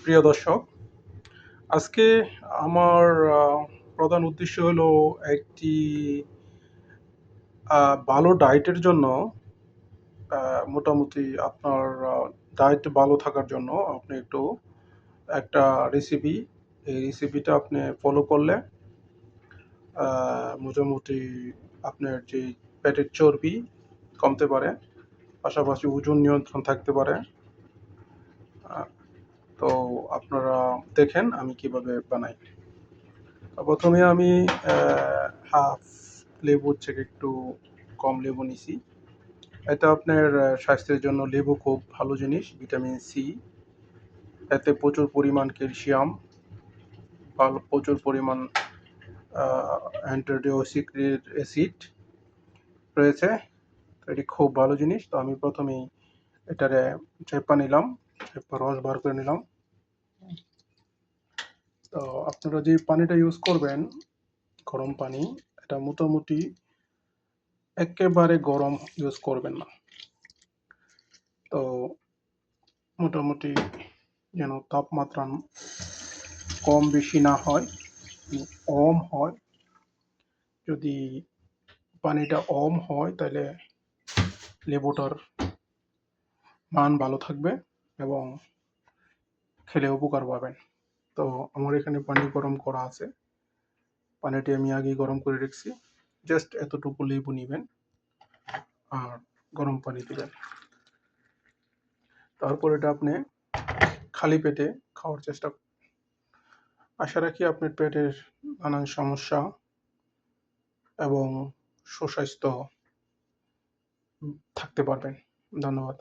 প্রিয় দর্শক, আজকে আমার প্রধান উদ্দেশ্য হলো একটি ভালো ডায়েটের জন্য। মোটামুটি আপনার ডায়েট ভালো থাকার জন্য আপনি একটা রেসিপি, এই রেসিপিটা আপনি ফলো করলে মোটামুটি আপনার যে পেটের চর্বি কমতে পারে, পাশাপাশি ওজন নিয়ন্ত্রণ থাকতে পারে। আহ, তো আপনারা দেখেন আমি কিভাবে বানাই। প্রথমে আমি হাফ লেবুর থেকে একটু কম লেবু নিছি। এটা আপনার স্বাস্থ্যের জন্য লেবু খুব ভালো জিনিস, ভিটামিন সি, এতে প্রচুর পরিমাণ ক্যালসিয়াম, প্রচুর পরিমাণ অ্যান্টিডিওক্সিক অ্যাসিড রয়েছে। তো এটি খুব ভালো জিনিস। তো আমি প্রথমেই এটারে চেপা নিলাম, এরপর রস বার করে নিলাম। তো আপনারা যে পানিটা ইউজ করবেন, গরম পানি, এটা মোটামুটি একেবারে গরম ইউজ করবেন না। তো মোটামুটি যেন তাপমাত্রা কম বেশি না হয়, কম হয়। যদি পানিটা কম হয় তাহলে লেবুটার মান ভালো থাকবে এবং খেলে উপকার পাবেন। তো আমার এখানে পানি গরম করা আছে, পানিটি আমি আগেই গরম করে রেখেছি। জাস্ট এতটুকু লেবু নেবেন আর গরম পানি দেবেন। তারপর এটা আপনি খালি পেটে খাওয়ার চেষ্টা করুন। আশা রাখি আপনার পেটের নানান সমস্যা এবং সুস্বাস্থ্য থাকতে পারবেন। ধন্যবাদ।